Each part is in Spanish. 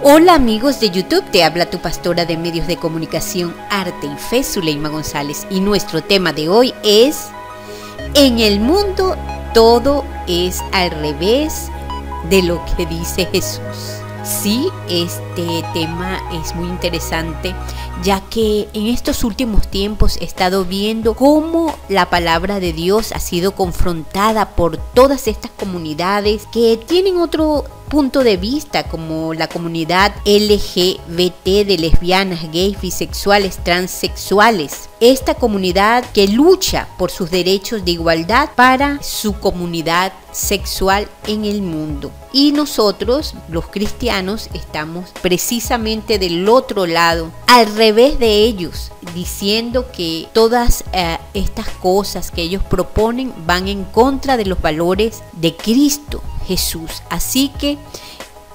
Hola amigos de YouTube, te habla tu pastora de medios de comunicación, arte y fe, Zuleima González, y nuestro tema de hoy es: en el mundo todo es al revés de lo que dice Jesús. Sí, este tema es muy interesante, ya que en estos últimos tiempos he estado viendo cómo la palabra de Dios ha sido confrontada por todas estas comunidades que tienen otro punto de vista, como la comunidad LGBT de lesbianas, gays, bisexuales, transexuales. Esta comunidad que lucha por sus derechos de igualdad para su comunidad sexual en el mundo. Y nosotros, los cristianos, estamos precisamente del otro lado, al revés de ellos, diciendo que todas estas cosas que ellos proponen van en contra de los valores de Cristo Jesús. Así que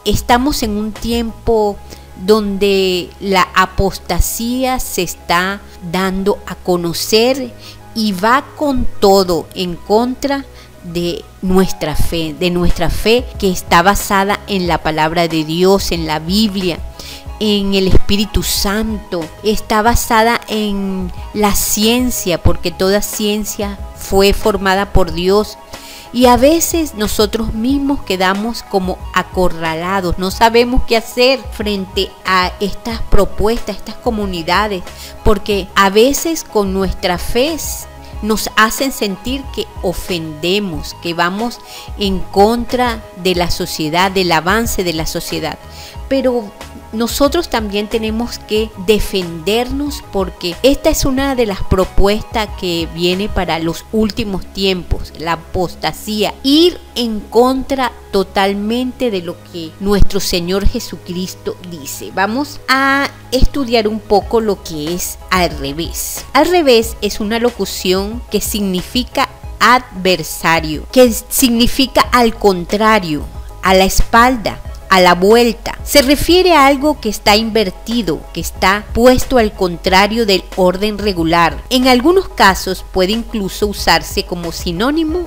estamos en un tiempo donde la apostasía se está dando a conocer y va con todo en contra de nuestra fe que está basada en la palabra de Dios, en la Biblia, en el Espíritu Santo, está basada en la ciencia, porque toda ciencia fue formada por Dios. Y a veces nosotros mismos quedamos como acorralados, no sabemos qué hacer frente a estas propuestas, estas comunidades, porque a veces con nuestra fe nos hacen sentir que ofendemos, que vamos en contra de la sociedad, del avance de la sociedad. Pero nosotros también tenemos que defendernos, porque esta es una de las propuestas que viene para los últimos tiempos, la apostasía, ir en contra totalmente de lo que nuestro Señor Jesucristo dice. Vamos a estudiar un poco lo que es al revés. Al revés es una locución que significa adversario, que significa al contrario, a la espalda, a la vuelta. Se refiere a algo que está invertido, que está puesto al contrario del orden regular. En algunos casos puede incluso usarse como sinónimo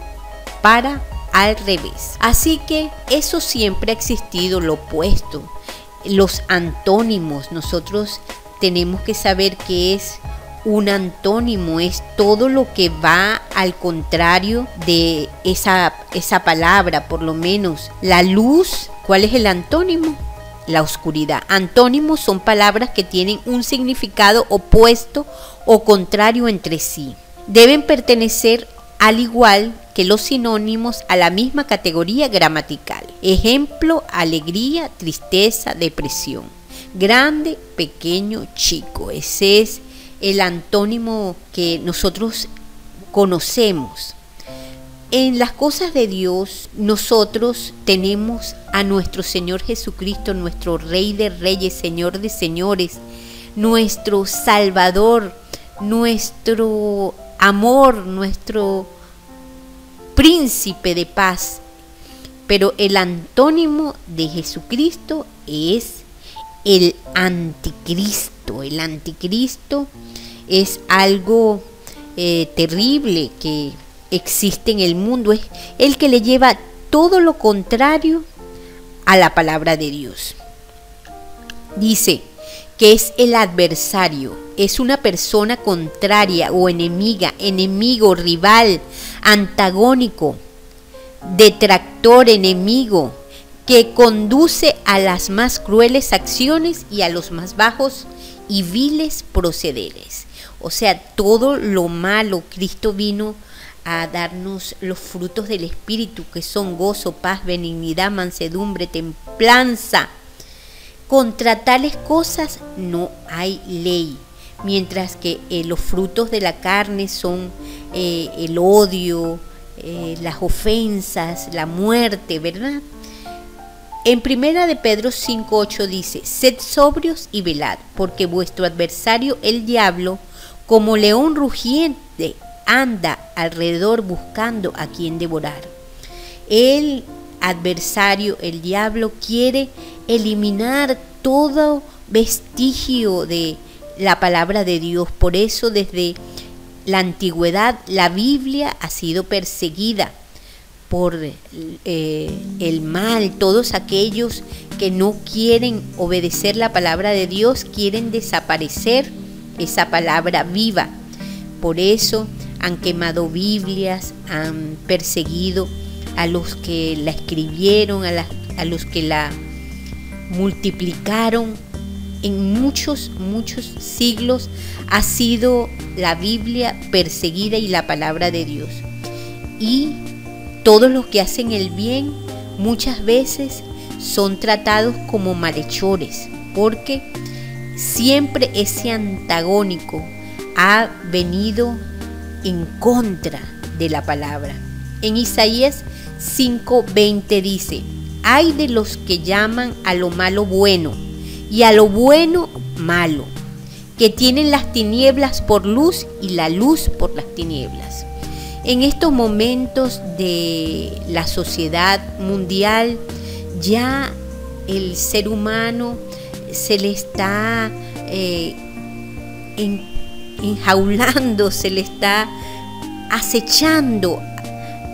para al revés. Así que eso siempre ha existido, lo opuesto. Los antónimos, nosotros tenemos que saber qué es un antónimo. Es todo lo que va al contrario de esa palabra, por lo menos. La luz, ¿cuál es el antónimo? La oscuridad. Antónimos son palabras que tienen un significado opuesto o contrario entre sí. Deben pertenecer, al igual que los sinónimos, a la misma categoría gramatical. Ejemplo: alegría, tristeza, depresión. Grande, pequeño, chico. Ese es el antónimo que nosotros conocemos. En las cosas de Dios, nosotros tenemos a nuestro Señor Jesucristo, nuestro Rey de Reyes, Señor de Señores, nuestro Salvador, nuestro amor, nuestro Príncipe de paz. Pero el antónimo de Jesucristo es el anticristo. El anticristo es algo terrible que existe en el mundo. Es el que le lleva todo lo contrario a la palabra de Dios. Dice que es el adversario, es una persona contraria o enemiga, enemigo, rival, antagónico, detractor, enemigo, que conduce a las más crueles acciones y a los más bajos y viles procederes. O sea, todo lo malo. Cristo vino a darnos los frutos del Espíritu, que son gozo, paz, benignidad, mansedumbre, templanza. Contra tales cosas no hay ley, mientras que los frutos de la carne son el odio, las ofensas, la muerte, ¿verdad? En 1 de Pedro 5:8 dice: sed sobrios y velad, porque vuestro adversario el diablo, como león rugiente, anda alrededor buscando a quien devorar. El adversario, el diablo, quiere eliminar todo vestigio de la palabra de Dios. Por eso desde la antigüedad la Biblia ha sido perseguida por el mal, todos aquellos que no quieren obedecer la palabra de Dios, quieren desaparecer esa palabra viva. Por eso han quemado Biblias, han perseguido a los que la escribieron, a los que la multiplicaron. En muchos siglos ha sido la Biblia perseguida y la palabra de Dios. Y todos los que hacen el bien muchas veces son tratados como malhechores, porque siempre ese antagónico ha venido en contra de la palabra. En Isaías 5:20 dice: ay de los que llaman a lo malo bueno y a lo bueno malo, que tienen las tinieblas por luz y la luz por las tinieblas. En estos momentos de la sociedad mundial, ya el ser humano se le está enjaulando, se le está acechando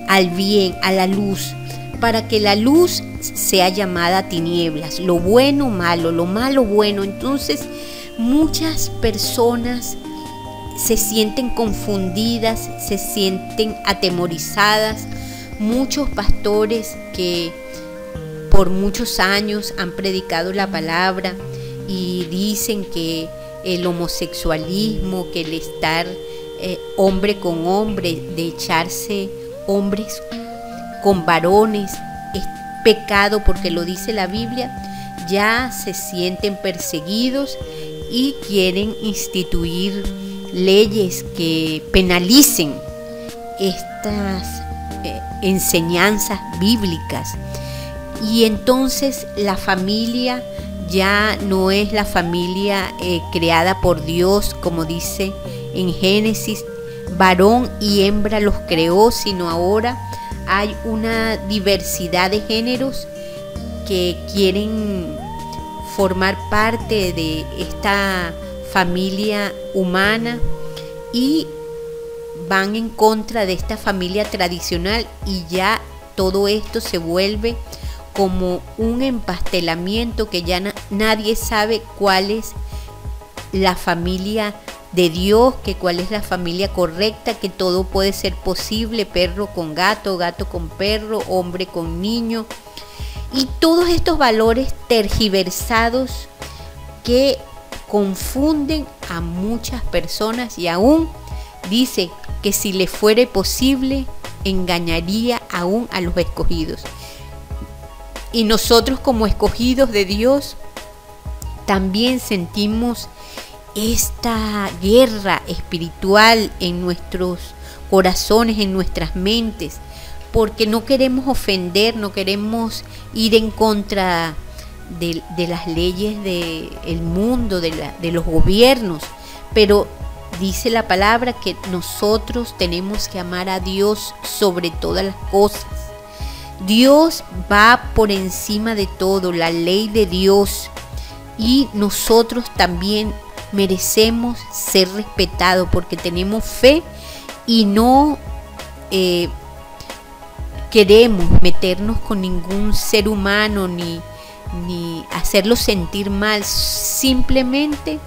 al bien, a la luz, para que la luz sea llamada tinieblas, lo bueno malo, lo malo bueno. Entonces muchas personas se sienten confundidas, se sienten atemorizadas. Muchos pastores que por muchos años han predicado la palabra y dicen que el homosexualismo, que el estar hombre con hombre, de echarse hombres con varones, es pecado porque lo dice la Biblia, ya se sienten perseguidos y quieren instituir leyes que penalicen estas enseñanzas bíblicas. Y entonces la familia ya no es la familia creada por Dios, como dice en Génesis, varón y hembra los creó, sino ahora hay una diversidad de géneros que quieren formar parte de esta familia humana y van en contra de esta familia tradicional, y ya todo esto se vuelve como un empastelamiento que ya nadie sabe cuál es la familia de Dios, que cuál es la familia correcta, que todo puede ser posible, perro con gato, gato con perro, hombre con niño, y todos estos valores tergiversados que confunden a muchas personas, y aún dice que si le fuere posible engañaría aún a los escogidos. Y nosotros como escogidos de Dios también sentimos esta guerra espiritual en nuestros corazones, en nuestras mentes, porque no queremos ofender, no queremos ir en contra de las leyes del mundo, de los gobiernos, pero dice la palabra que nosotros tenemos que amar a Dios sobre todas las cosas. Dios va por encima de todo, la ley de Dios, y nosotros también merecemos ser respetados porque tenemos fe y no queremos meternos con ningún ser humano ni hacerlos sentir mal. Simplemente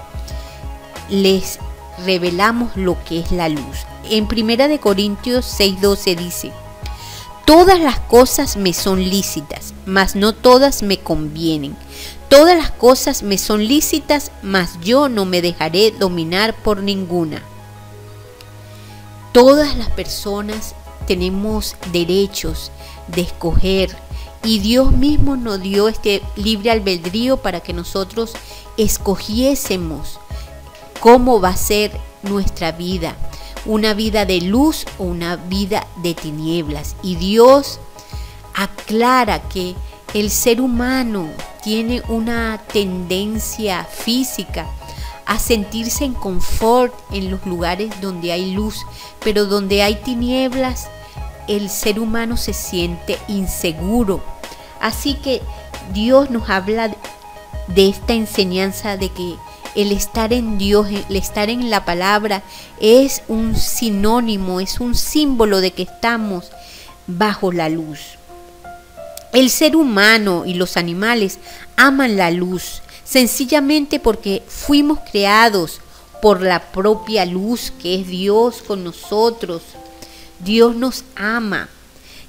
les revelamos lo que es la luz. En 1 Corintios 6:12 dice: todas las cosas me son lícitas, mas no todas me convienen. Todas las cosas me son lícitas, mas yo no me dejaré dominar por ninguna. Todas las personas tenemos derechos de escoger, y Dios mismo nos dio este libre albedrío para que nosotros escogiésemos cómo va a ser nuestra vida, una vida de luz o una vida de tinieblas. Y Dios aclara que el ser humano tiene una tendencia física a sentirse en confort en los lugares donde hay luz, pero donde hay tinieblas, el ser humano se siente inseguro. Así que Dios nos habla de esta enseñanza de que el estar en Dios, el estar en la palabra, es un sinónimo, es un símbolo de que estamos bajo la luz. El ser humano y los animales aman la luz, sencillamente porque fuimos creados por la propia luz que es Dios con nosotros. Dios nos ama,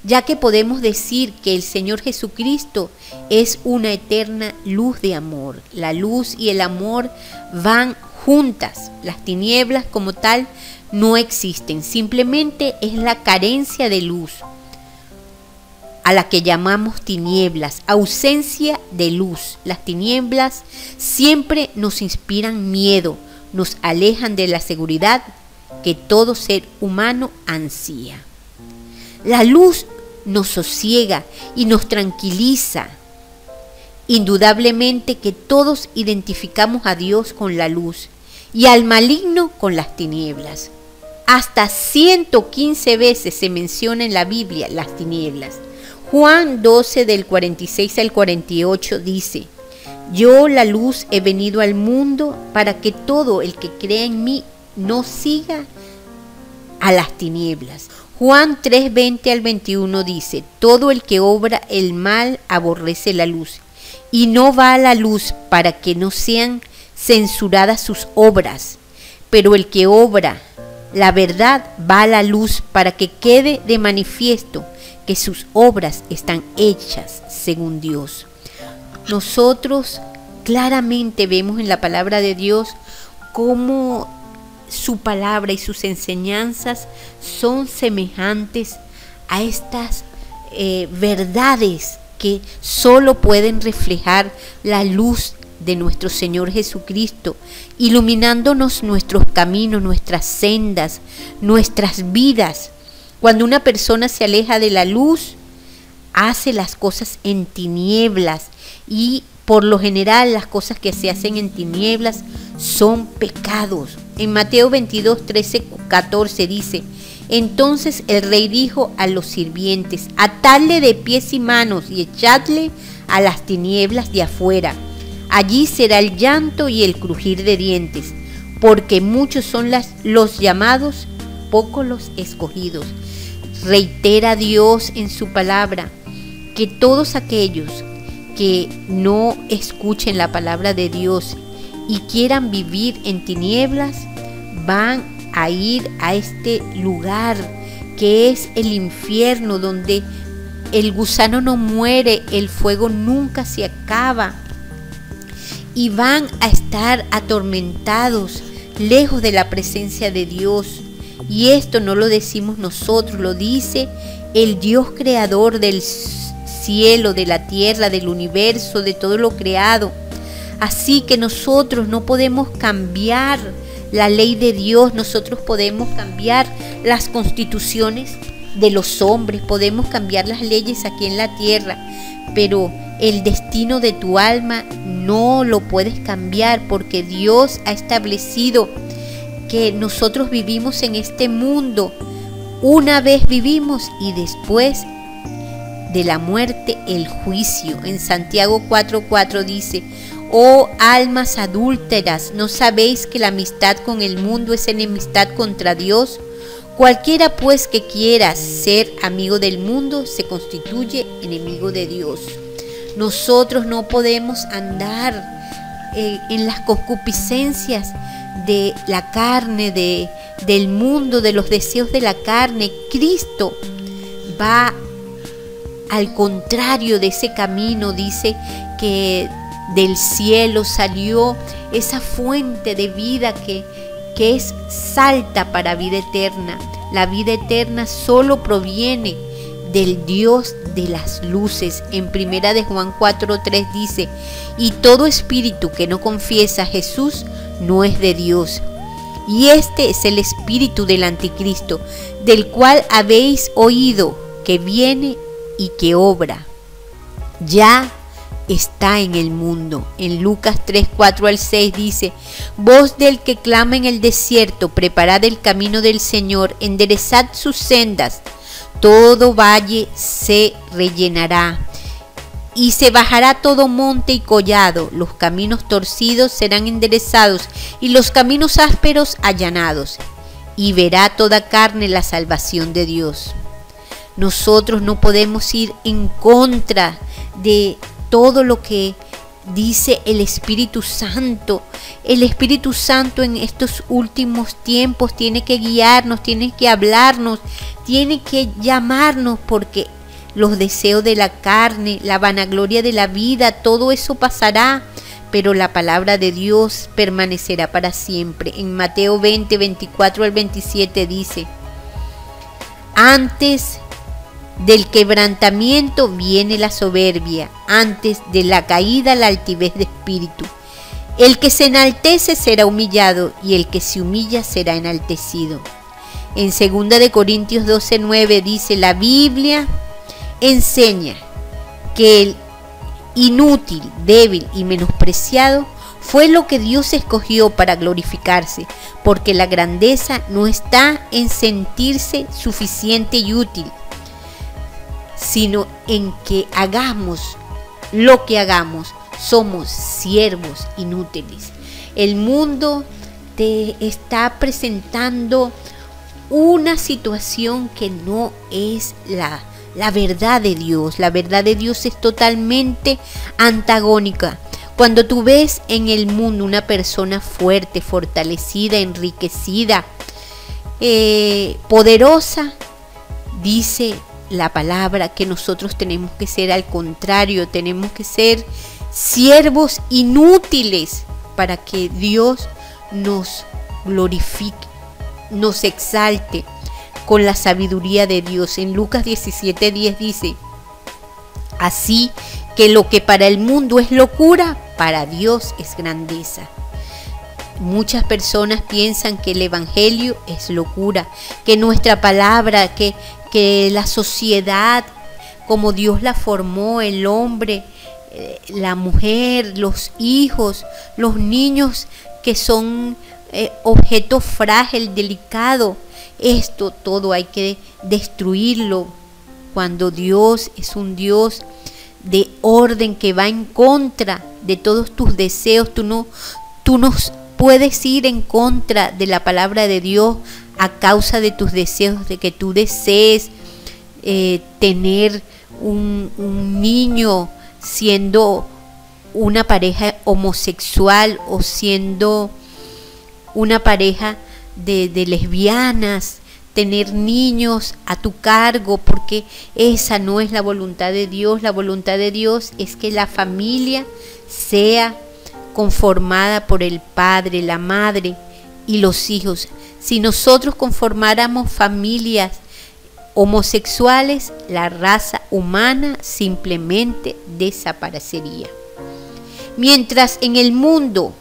ya que podemos decir que el Señor Jesucristo es una eterna luz de amor. La luz y el amor van juntas. Las tinieblas como tal no existen, simplemente es la carencia de luz, a la que llamamos tinieblas, ausencia de luz. Las tinieblas siempre nos inspiran miedo, nos alejan de la seguridad que todo ser humano ansía. La luz nos sosiega y nos tranquiliza. Indudablemente que todos identificamos a Dios con la luz y al maligno con las tinieblas. Hasta 115 veces se menciona en la Biblia las tinieblas. Juan 12 del 46 al 48 dice: yo, la luz, he venido al mundo para que todo el que crea en mí no siga a las tinieblas. Juan 3, 20 al 21 dice: todo el que obra el mal aborrece la luz y no va a la luz para que no sean censuradas sus obras. Pero el que obra la verdad va a la luz para que quede de manifiesto que sus obras están hechas según Dios. Nosotros claramente vemos en la palabra de Dios cómo su palabra y sus enseñanzas son semejantes a estas verdades que solo pueden reflejar la luz de nuestro Señor Jesucristo, iluminándonos nuestros caminos, nuestras sendas, nuestras vidas. Cuando una persona se aleja de la luz, hace las cosas en tinieblas, y por lo general las cosas que se hacen en tinieblas son pecados. En Mateo 22, 13, 14 dice: entonces el rey dijo a los sirvientes: atadle de pies y manos y echadle a las tinieblas de afuera. Allí será el llanto y el crujir de dientes, porque muchos son los llamados, pocos los escogidos. Reitera Dios en su palabra que todos aquellos que no escuchen la palabra de Dios y quieran vivir en tinieblas van a ir a este lugar que es el infierno, donde el gusano no muere, el fuego nunca se acaba, y van a estar atormentados lejos de la presencia de Dios. Y esto no lo decimos nosotros, lo dice el Dios creador del cielo, de la tierra, del universo, de todo lo creado. Así que nosotros no podemos cambiar la ley de Dios, nosotros podemos cambiar las constituciones de los hombres, podemos cambiar las leyes aquí en la tierra, pero el destino de tu alma no lo puedes cambiar, porque Dios ha establecido que nosotros vivimos en este mundo. Una vez vivimos y después de la muerte el juicio. En Santiago 4:4 dice: oh almas adúlteras, ¿no sabéis que la amistad con el mundo es enemistad contra Dios? Cualquiera pues que quiera ser amigo del mundo se constituye enemigo de Dios. Nosotros no podemos andar en las concupiscencias de la carne, del mundo, de los deseos de la carne. Cristo va al contrario de ese camino. Dice que del cielo salió esa fuente de vida que es salta para vida eterna. La vida eterna solo proviene del Dios de las luces. En primera de Juan 4:3 dice: y todo espíritu que no confiesa a Jesús no es de Dios. Y este es el espíritu del anticristo, del cual habéis oído que viene y que obra. Ya está en el mundo. En Lucas 3:4-6 dice: voz del que clama en el desierto, preparad el camino del Señor, enderezad sus sendas. Todo valle se rellenará y se bajará todo monte y collado. Los caminos torcidos serán enderezados y los caminos ásperos allanados. Y verá toda carne la salvación de Dios. Nosotros no podemos ir en contra de todo lo que dice el Espíritu Santo. El Espíritu Santo en estos últimos tiempos tiene que guiarnos, tiene que hablarnos, tiene que llamarnos, porque los deseos de la carne, la vanagloria de la vida, todo eso pasará, pero la palabra de Dios permanecerá para siempre. En Mateo 20, 24 al 27 dice: antes del quebrantamiento viene la soberbia, antes de la caída la altivez de espíritu. El que se enaltece será humillado, y el que se humilla será enaltecido. En 2 Corintios 12:9 dice: la Biblia enseña que el inútil, débil y menospreciado fue lo que Dios escogió para glorificarse, porque la grandeza no está en sentirse suficiente y útil, sino en que hagamos lo que hagamos, somos siervos inútiles. El mundo te está presentando una situación que no es la verdad de Dios. La verdad de Dios es totalmente antagónica. Cuando tú ves en el mundo una persona fuerte, fortalecida, enriquecida, poderosa, dice la palabra que nosotros tenemos que ser al contrario, tenemos que ser siervos inútiles para que Dios nos glorifique, nos exalte con la sabiduría de Dios. En Lucas 17:10 dice: así que lo que para el mundo es locura, para Dios es grandeza. Muchas personas piensan que el evangelio es locura, que nuestra palabra, que la sociedad, como Dios la formó, el hombre, la mujer, los hijos, los niños, que son objeto frágil, delicado, esto todo hay que destruirlo, cuando Dios es un Dios de orden que va en contra de todos tus deseos. Tú no puedes ir en contra de la palabra de Dios a causa de tus deseos, de que tú desees tener un niño siendo una pareja homosexual o siendo una pareja de lesbianas, tener niños a tu cargo, porque esa no es la voluntad de Dios. La voluntad de Dios es que la familia sea conformada por el padre, la madre y los hijos. Si nosotros conformáramos familias homosexuales, la raza humana simplemente desaparecería. Mientras en el mundo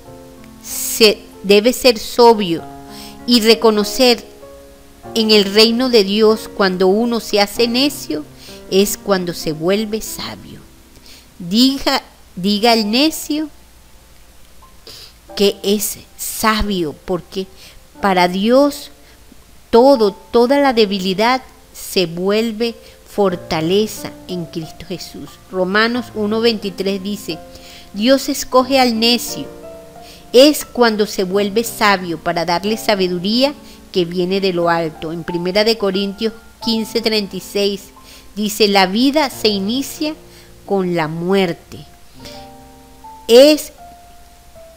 se debe ser sobrio y reconocer en el reino de Dios, cuando uno se hace necio, es cuando se vuelve sabio. Diga el necio que es sabio, porque para Dios toda la debilidad se vuelve fortaleza en Cristo Jesús. Romanos 1:23 dice: Dios escoge al necio, es cuando se vuelve sabio para darle sabiduría que viene de lo alto. En 1 Corintios 15:36 dice: la vida se inicia con la muerte. Es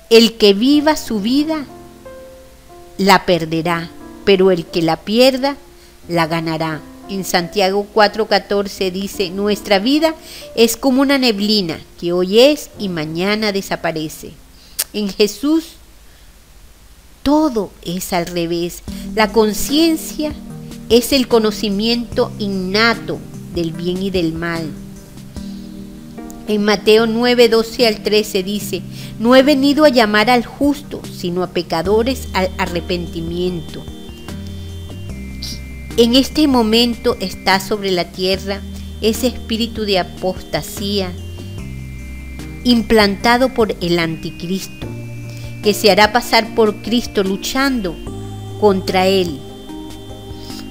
el que viva su vida la perderá, pero el que la pierda la ganará. En Santiago 4:14 dice: nuestra vida es como una neblina que hoy es y mañana desaparece. En Jesús todo es al revés. La conciencia es el conocimiento innato del bien y del mal. En Mateo 9:12 al 13 dice: no he venido a llamar al justo, sino a pecadores al arrepentimiento. En este momento está sobre la tierra ese espíritu de apostasía implantado por el anticristo, que se hará pasar por Cristo luchando contra él,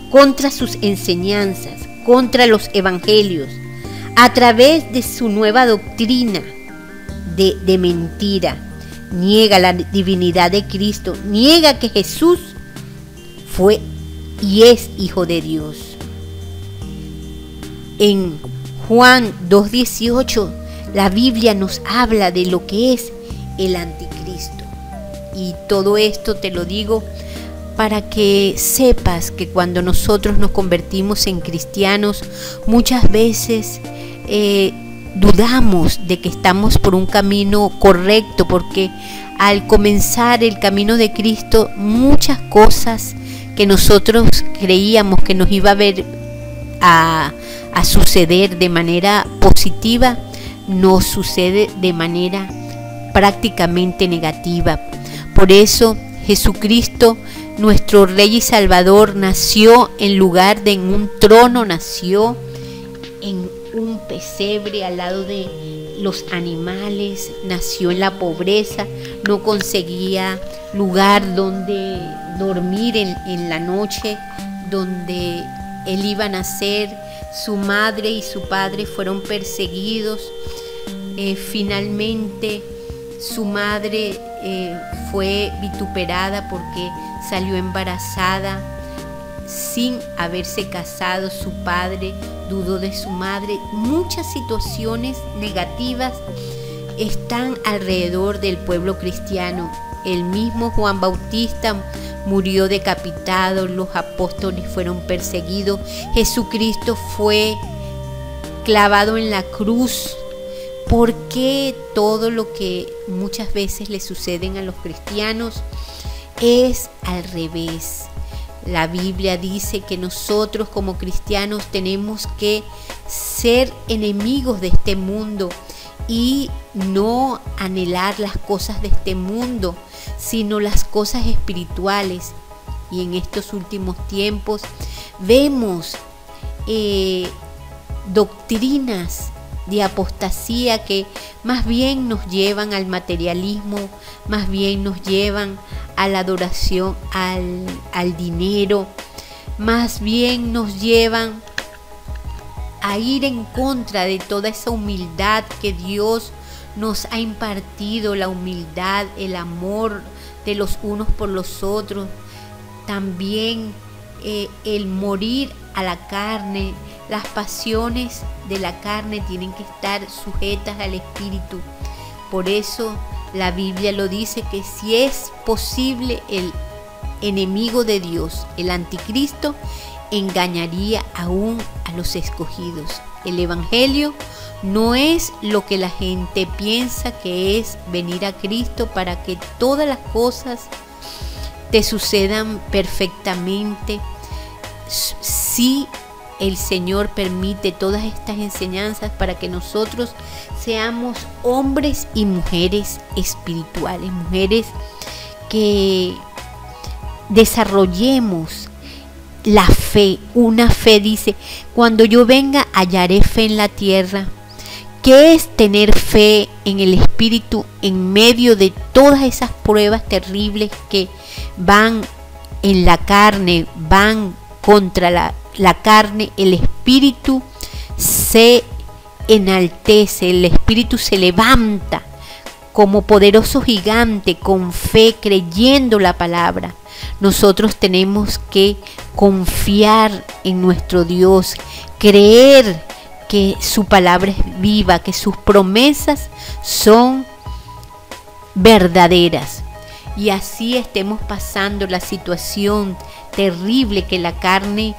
contra sus enseñanzas, contra los evangelios, a través de su nueva doctrina de mentira. Niega la divinidad de Cristo, niega que Jesús fue y es Hijo de Dios. En Juan 2:18 la Biblia nos habla de lo que es el anticristo. Y todo esto te lo digo para que sepas que cuando nosotros nos convertimos en cristianos, muchas veces dudamos de que estamos por un camino correcto, porque al comenzar el camino de Cristo, muchas cosas que nosotros creíamos que nos iba a suceder de manera positiva, nos sucede de manera prácticamente negativa. Por eso Jesucristo, nuestro Rey y Salvador, nació en lugar de en un trono, nació en un pesebre al lado de los animales, nació en la pobreza, no conseguía lugar donde dormir en la noche, donde él iba a nacer. Su madre y su padre fueron perseguidos. Finalmente su madre fue vituperada porque salió embarazada sin haberse casado. Su padre dudó de su madre. Muchas situaciones negativas están alrededor del pueblo cristiano. El mismo Juan Bautista murió decapitado, los apóstoles fueron perseguidos, Jesucristo fue clavado en la cruz. ¿Por qué todo lo que muchas veces le suceden a los cristianos es al revés? La Biblia dice que nosotros como cristianos tenemos que ser enemigos de este mundo y no anhelar las cosas de este mundo, sino las cosas espirituales. Y en estos últimos tiempos vemos doctrinas de apostasía que más bien nos llevan al materialismo, más bien nos llevan a la adoración al dinero, más bien nos llevan a ir en contra de toda esa humildad que Dios nos ha impartido, la humildad, el amor de los unos por los otros, también el morir a la carne. Las pasiones de la carne tienen que estar sujetas al Espíritu. Por eso la Biblia lo dice, que si es posible, el enemigo de Dios, el anticristo, engañaría aún a los escogidos. El Evangelio no es lo que la gente piensa que es, venir a Cristo para que todas las cosas te sucedan perfectamente. Sí, el Señor permite todas estas enseñanzas para que nosotros seamos hombres y mujeres espirituales, mujeres que desarrollemos la fe. Una fe, dice, cuando yo venga hallaré fe en la tierra. ¿Qué es tener fe en el Espíritu en medio de todas esas pruebas terribles que van en la carne, van contra la carne? El Espíritu se enaltece, el Espíritu se levanta como poderoso gigante con fe, creyendo la palabra. Nosotros tenemos que confiar en nuestro Dios, creer que su palabra es viva, que sus promesas son verdaderas. Y así estemos pasando la situación terrible que la carne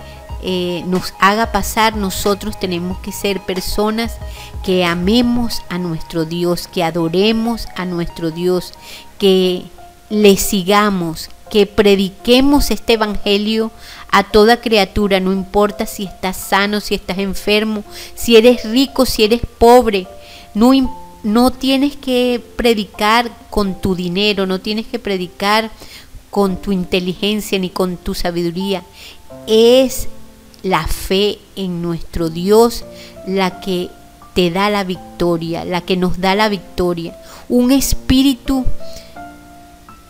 nos haga pasar, nosotros tenemos que ser personas que amemos a nuestro Dios, que adoremos a nuestro Dios, que le sigamos, que prediquemos este evangelio a toda criatura, no importa si estás sano, si estás enfermo, si eres rico, si eres pobre. No tienes que predicar con tu dinero, no tienes que predicar con tu inteligencia ni con tu sabiduría. Es la fe en nuestro Dios la que te da la victoria, la que nos da la victoria. Un espíritu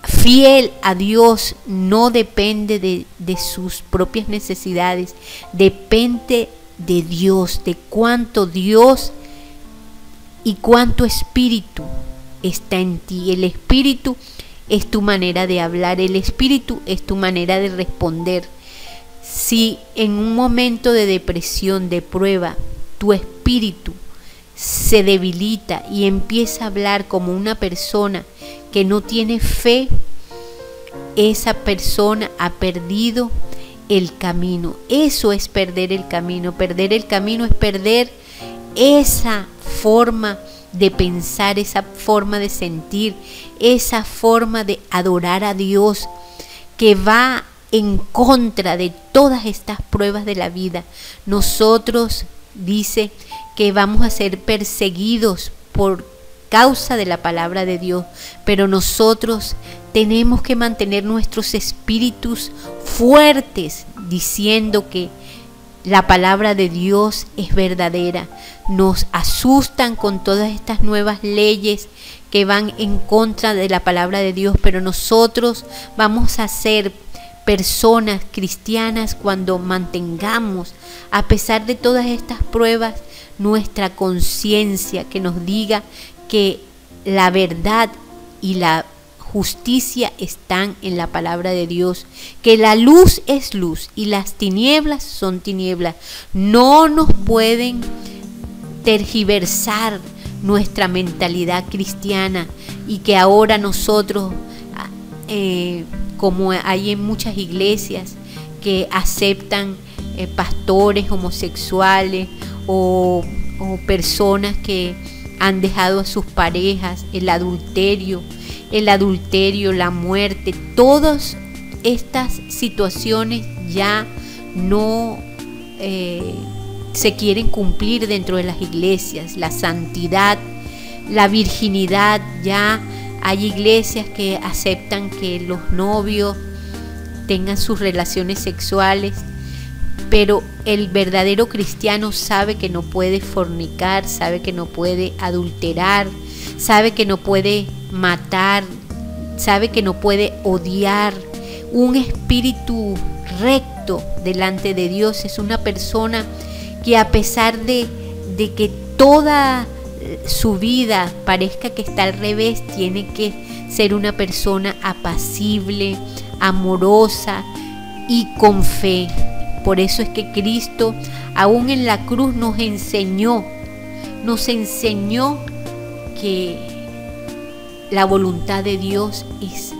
fiel a Dios no depende de sus propias necesidades, depende de Dios, de cuánto Dios y cuánto espíritu está en ti. El espíritu es tu manera de hablar, el espíritu es tu manera de responder. Si en un momento de depresión, de prueba, tu espíritu se debilita y empieza a hablar como una persona que no tiene fe, esa persona ha perdido el camino. Eso es perder el camino. Perder el camino es perder esa forma de pensar, esa forma de sentir, esa forma de adorar a Dios, que va en contra de todas estas pruebas de la vida. Nosotros, dice, que vamos a ser perseguidos por causa de la palabra de Dios, pero nosotros tenemos que mantener nuestros espíritus fuertes, diciendo que la palabra de Dios es verdadera. Nos asustan con todas estas nuevas leyes que van en contra de la palabra de Dios, pero nosotros vamos a ser personas cristianas cuando mantengamos, a pesar de todas estas pruebas, nuestra conciencia que nos diga que la verdad y la justicia están en la palabra de Dios, que la luz es luz y las tinieblas son tinieblas. No nos pueden tergiversar nuestra mentalidad cristiana, y que ahora nosotros, como hay en muchas iglesias que aceptan pastores homosexuales o personas que han dejado a sus parejas, el adulterio, la muerte, todas estas situaciones ya no se quieren cumplir dentro de las iglesias. La santidad, la virginidad, ya hay iglesias que aceptan que los novios tengan sus relaciones sexuales, pero el verdadero cristiano sabe que no puede fornicar, sabe que no puede adulterar, sabe que no puede matar, sabe que no puede odiar. Un espíritu recto delante de Dios es una persona que, a pesar de que toda su vida parezca que está al revés, tiene que ser una persona apacible, amorosa y con fe. Por eso es que Cristo, aún en la cruz, nos enseñó que la voluntad de Dios es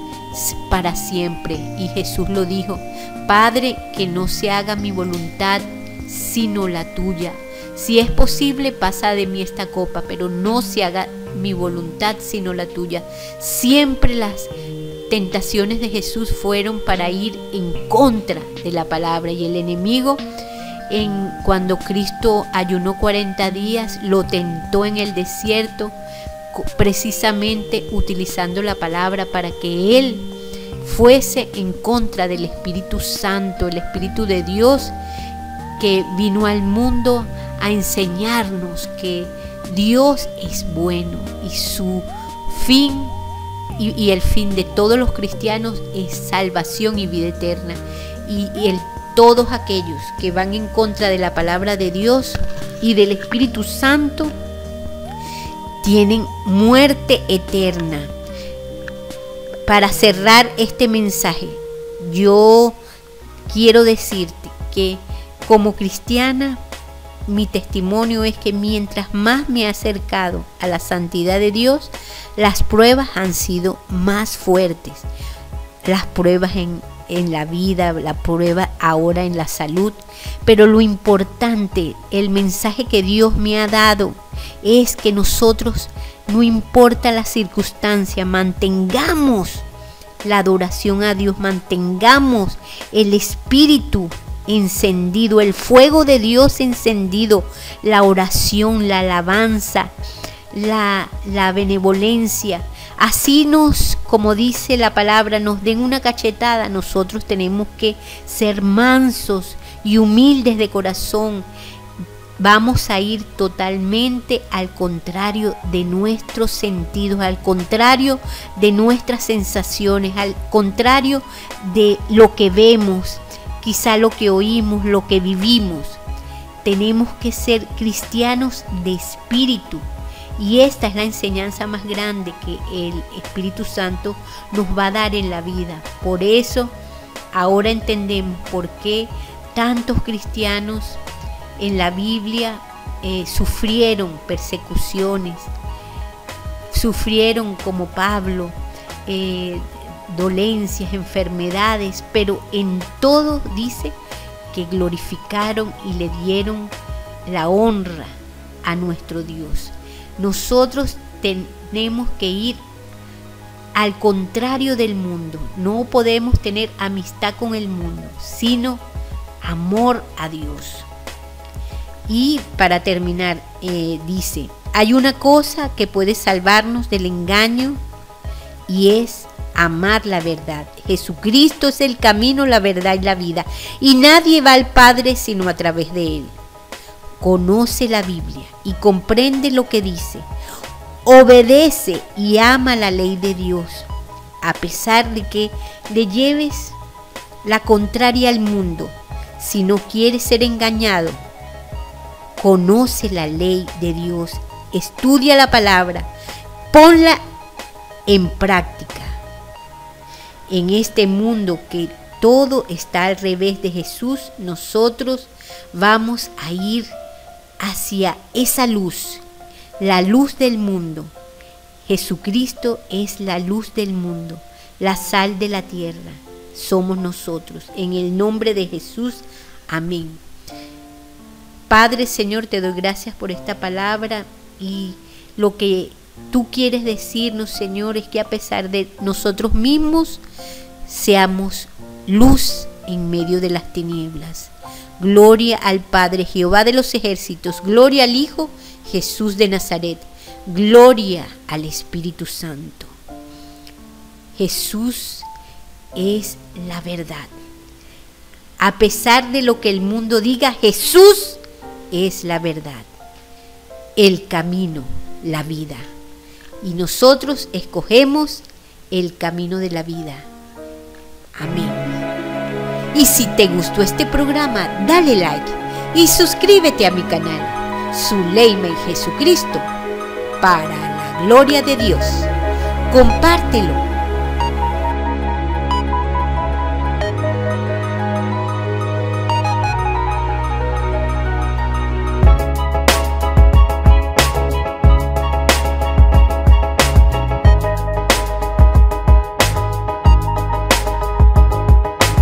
para siempre. Y Jesús lo dijo: Padre, que no se haga mi voluntad sino la tuya. Si es posible, pasa de mí esta copa, pero no se haga mi voluntad sino la tuya. Siempre las tentaciones de Jesús fueron para ir en contra de la palabra, y el enemigo, cuando Cristo ayunó 40 días, lo tentó en el desierto, precisamente utilizando la palabra para que él fuese en contra del Espíritu Santo, el Espíritu de Dios, que vino al mundo a enseñarnos que Dios es bueno y su fin y el fin de todos los cristianos es salvación y vida eterna. Y todos aquellos que van en contra de la palabra de Dios y del Espíritu Santo tienen muerte eterna. Para cerrar este mensaje, yo quiero decirte que como cristiana, mi testimonio es que mientras más me he acercado a la santidad de Dios, las pruebas han sido más fuertes. Las pruebas en la vida, la prueba ahora en la salud. Pero lo importante, el mensaje que Dios me ha dado, es que nosotros, no importa la circunstancia, mantengamos la adoración a Dios, mantengamos el espíritu encendido, el fuego de Dios encendido, la oración, la alabanza, la benevolencia. Así como dice la palabra, nos den una cachetada, nosotros tenemos que ser mansos y humildes de corazón. Vamos a ir totalmente al contrario de nuestros sentidos, al contrario de nuestras sensaciones, al contrario de lo que vemos, quizá lo que oímos, lo que vivimos. Tenemos que ser cristianos de espíritu. Y esta es la enseñanza más grande que el Espíritu Santo nos va a dar en la vida. Por eso ahora entendemos por qué tantos cristianos en la Biblia sufrieron persecuciones, sufrieron como Pablo, dolencias, enfermedades, pero en todo dice que glorificaron y le dieron la honra a nuestro Dios. Nosotros tenemos que ir al contrario del mundo. No podemos tener amistad con el mundo, sino amor a Dios. Y para terminar, dice, hay una cosa que puede salvarnos del engaño y es amar la verdad. Jesucristo es el camino, la verdad y la vida, y nadie va al Padre sino a través de Él. Conoce la Biblia y comprende lo que dice. Obedece y ama la ley de Dios, a pesar de que le lleves la contraria al mundo. Si no quieres ser engañado, conoce la ley de Dios, estudia la palabra, ponla en práctica. En este mundo que todo está al revés de Jesús, nosotros vamos a ir hacia esa luz, la luz del mundo. Jesucristo es la luz del mundo, la sal de la tierra. Somos nosotros. En el nombre de Jesús, amén. Padre, Señor, te doy gracias por esta palabra, y lo que tú quieres decirnos, Señor, es que a pesar de nosotros mismos, seamos luz en medio de las tinieblas. Gloria al Padre, Jehová de los ejércitos, gloria al Hijo, Jesús de Nazaret, gloria al Espíritu Santo. Jesús es la verdad. A pesar de lo que el mundo diga, Jesús es la verdad, el camino, la vida. Y nosotros escogemos el camino de la vida. Amén. Y si te gustó este programa, dale like y suscríbete a mi canal, Zuleima y Jesucristo, para la gloria de Dios. Compártelo